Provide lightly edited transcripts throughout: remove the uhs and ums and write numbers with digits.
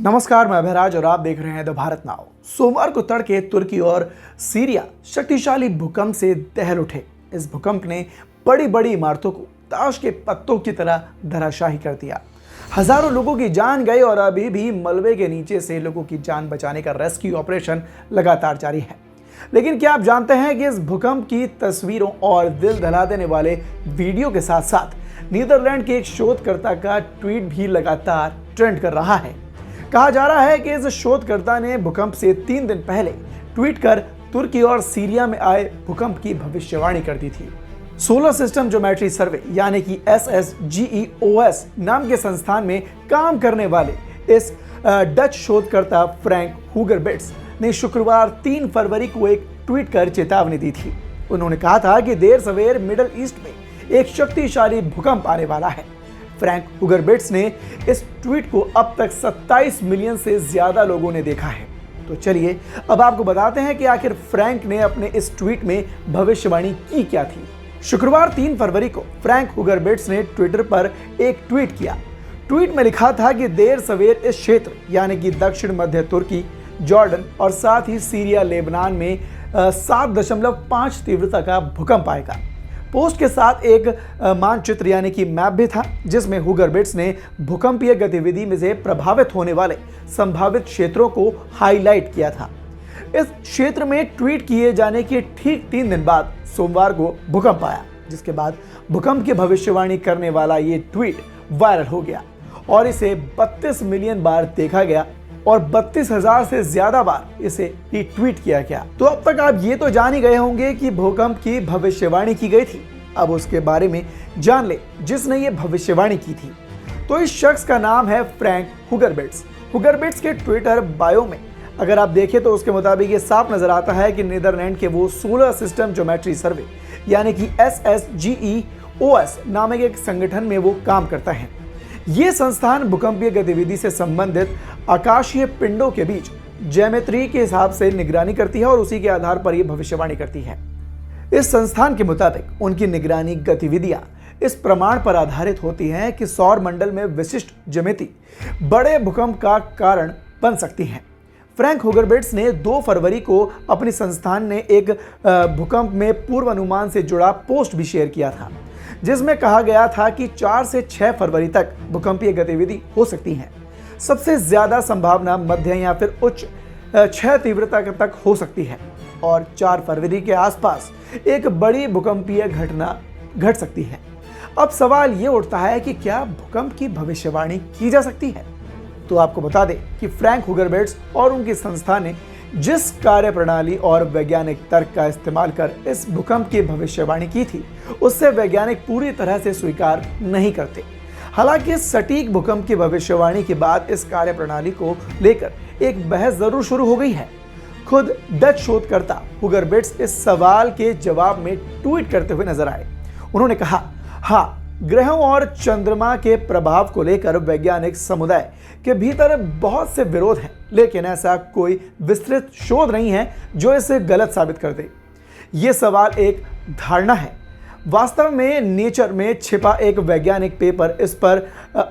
नमस्कार, मैं अभयराज और आप देख रहे हैं द भारत नाउ। सोमवार को तड़के तुर्की और सीरिया शक्तिशाली भूकंप से दहल उठे। इस भूकंप ने बड़ी बड़ी इमारतों को ताश के पत्तों की तरह धराशायी कर दिया। हजारों लोगों की जान गई और अभी भी मलबे के नीचे से लोगों की जान बचाने का रेस्क्यू ऑपरेशन लगातार जारी है। लेकिन क्या आप जानते हैं कि इस भूकंप की तस्वीरों और दिल दहला देने वाले वीडियो के साथ साथ नीदरलैंड के एक शोधकर्ता का ट्वीट भी लगातार ट्रेंड कर रहा है। कहा जा रहा है कि इस शोधकर्ता ने भूकंप से 3 दिन पहले ट्वीट कर तुर्की और सीरिया में आए भूकंप की भविष्यवाणी कर दी थी। सोलर सिस्टम ज्योमेट्री सर्वे यानी कि SSGEOS नाम के संस्थान में काम करने वाले इस डच शोधकर्ता फ्रैंक हुगरबिट्स ने शुक्रवार 3 फरवरी को एक ट्वीट कर चेतावनी दी थी। उन्होंने कहा था कि देर सवेर मिडल ईस्ट में एक शक्तिशाली भूकंप आने वाला है। फ्रैंक हुगरबिट्स ने इस ट्वीट को अब तक 27 मिलियन से ज्यादा लोगों ने देखा है। तो चलिए अब आपको बताते हैं कि आखिर फ्रैंक ने अपने इस ट्वीट में भविष्यवाणी की क्या थी। शुक्रवार 3 फरवरी को फ्रैंक हुगरबिट्स ने ट्विटर पर एक ट्वीट किया। ट्वीट में लिखा था कि देर सवेर इस क्षेत्र यानी कि दक्षिण मध्य तुर्की, जॉर्डन और साथ ही सीरिया लेबनान में 7.5 तीव्रता का भूकंप आएगा। पोस्ट के साथ एक मानचित्र यानी कि मैप भी था, जिसमें हुगरबिट्स ने भूकंपीय गतिविधि में से प्रभावित होने वाले संभावित क्षेत्रों को हाईलाइट किया था। इस क्षेत्र में ट्वीट किए जाने के ठीक 3 दिन बाद सोमवार को भूकंप आया, जिसके बाद भूकंप की भविष्यवाणी करने वाला ये ट्वीट वायरल हो गया और इसे 32 मिलियन बार देखा गया और 32,000 से ज्यादा बार इसे रीट्वीट किया गया। तो अब तक आप ये तो जान ही गए होंगे कि भूकंप की भविष्यवाणी की गई थी। अब उसके बारे में जान ले जिसने ये भविष्यवाणी की थी। तो इस शख्स का नाम है फ्रैंक हुगरबिट्स। हुगरबिट्स के ट्विटर बायो में अगर आप देखें तो उसके मुताबिक ये साफ नजर आता है कि नीदरलैंड के वो सोलर सिस्टम ज्योमेट्री सर्वे यानी कि SSGEOS नामक एक संगठन में वो काम करता है। ये संस्थान भूकंपीय गतिविधि से संबंधित आकाशीय पिंडों के बीच ज्योमेट्री के हिसाब से निगरानी करती है और उसी के आधार पर यह भविष्यवाणी करती है। इस संस्थान के मुताबिक उनकी निगरानी गतिविधियां इस प्रमाण पर आधारित होती हैं कि सौर मंडल में विशिष्ट ज्यामिति बड़े भूकंप का कारण बन सकती हैं। फ्रैंक हुगरबिट्स ने 2 फरवरी को अपनी संस्थान ने एक भूकंप में पूर्वानुमान से जुड़ा पोस्ट भी शेयर किया था, जिसमें कहा गया था कि 4 से 6 फरवरी तक भूकंपीय गतिविधि हो सकती है। सबसे ज्यादा संभावना मध्य या फिर उच्च 6 तीव्रता तक हो सकती है और 4 फरवरी के आसपास एक बड़ी भूकंपीय घटना घट सकती है। अब सवाल ये उठता है कि क्या भूकंप की भविष्यवाणी की जा सकती है? तो आपको बता दें कि फ्रैंक हुगरबिट्स और उनकी संस्था ने जिस कार्यप्रणाली और वैज्ञानिक तर्क का इस्तेमाल कर इस भूकंप की भविष्यवाणी की थी, उससे वैज्ञानिक पूरी तरह से स्वीकार नहीं करते। हालांकि सटीक भूकंप की भविष्यवाणी के बाद इस कार्यप्रणाली को लेकर एक बहस जरूर शुरू हो गई है। खुद डच शोधकर्ता हुगरबिट्स इस सवाल के जवाब में ट्वीट करते हुए नजर आए। उन्होंने कहा, हाँ, ग्रहों और चंद्रमा के प्रभाव को लेकर वैज्ञानिक समुदाय के भीतर बहुत से विरोध हैं, लेकिन ऐसा कोई विस्तृत शोध नहीं है जो इसे गलत साबित कर दे। ये सवाल एक धारणा है। वास्तव में नेचर में छिपा एक वैज्ञानिक पेपर इस पर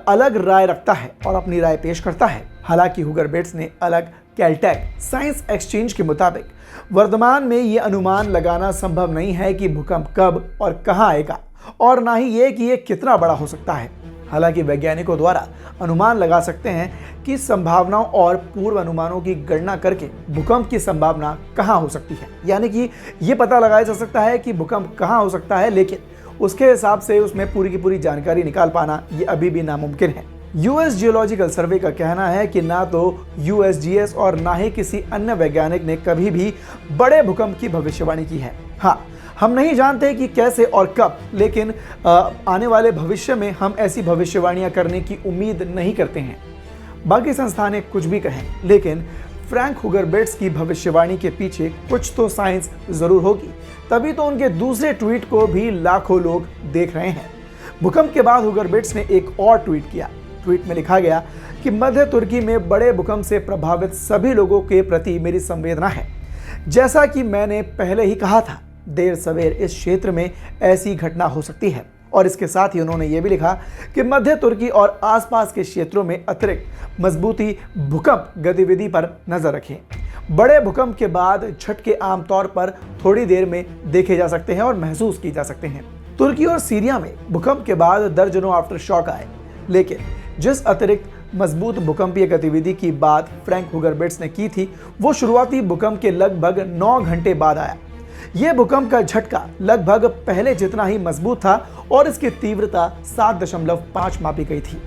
अलग राय रखता है और अपनी राय पेश करता है। हालांकि हुगरबिट्स ने अलग कैलटेक साइंस एक्सचेंज के मुताबिक वर्तमान में ये अनुमान लगाना संभव नहीं है कि भूकंप कब और कहां आएगा और ना ही ये कि ये कितना बड़ा हो सकता है। हालांकि वैज्ञानिकों द्वारा अनुमान लगा सकते हैं कि संभावनाओं और पूर्व अनुमानों की गणना करके भूकंप की संभावना कहां हो सकती है, यानी कि ये पता लगाया जा सकता है कि भूकंप कहां हो सकता है, लेकिन उसके हिसाब से उसमें पूरी की पूरी जानकारी निकाल पाना ये अभी भी नामुमकिन है। यूएस जियोलॉजिकल सर्वे का कहना है कि ना तो USGS और ना ही किसी अन्य वैज्ञानिक ने कभी भी बड़े भूकंप की भविष्यवाणी की है। हाँ, हम नहीं जानते कि कैसे और कब, लेकिन आने वाले भविष्य में हम ऐसी भविष्यवाणियां करने की उम्मीद नहीं करते हैं। बाकी संस्थानें कुछ भी कहें, लेकिन फ्रैंक हुगरबिट्स की भविष्यवाणी के पीछे कुछ तो साइंस जरूर होगी, तभी तो उनके दूसरे ट्वीट को भी लाखों लोग देख रहे हैं। भूकंप के बाद हुगरबिट्स ने एक और ट्वीट किया। ट्वीट में लिखा गया कि मध्य तुर्की में बड़े भूकंप से प्रभावित सभी लोगों के प्रति मेरी संवेदना है। जैसा कि मैंने पहले ही कहा था, देर सवेर इस क्षेत्र में ऐसी घटना हो सकती है और इसके साथ ही उन्होंने ये भी लिखा कि मध्य तुर्की और आसपास के क्षेत्रों में अतिरिक्त मजबूती भूकंप गतिविधि पर नजर रखें। बड़े भूकंप के बाद झटके आमतौर पर थोड़ी देर में देखे जा सकते हैं और महसूस की जा सकते हैं। तुर्की और सीरिया में भूकंप के बाद दर्जनों आफ्टर शॉक आए, लेकिन जिस अतिरिक्त मजबूत भूकंपीय गतिविधि की बात फ्रैंक हुगरबिट्स ने की थी, वो शुरुआती भूकंप के लगभग 9 घंटे बाद आया। यह भूकंप का झटका लगभग पहले जितना ही मजबूत था और इसकी तीव्रता 7.5 मापी गई थी।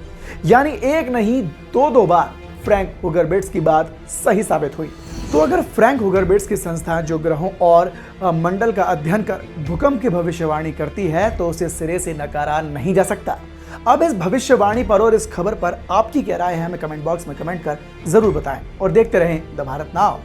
यानी एक नहीं दो बार फ्रैंक हुगरबिट्स की बात सही साबित हुई। तो अगर फ्रैंक हुगरबिट्स की संस्था जो ग्रहों और मंडल का अध्ययन कर भूकंप की भविष्यवाणी करती है, तो उसे सिरे से नकारा नहीं जा सकता। अब इस भविष्यवाणी पर और इस खबर पर आपकी क्या राय है, हमें कमेंट बॉक्स में कमेंट कर जरूर बताएं और देखते रहें द भारत नाउ।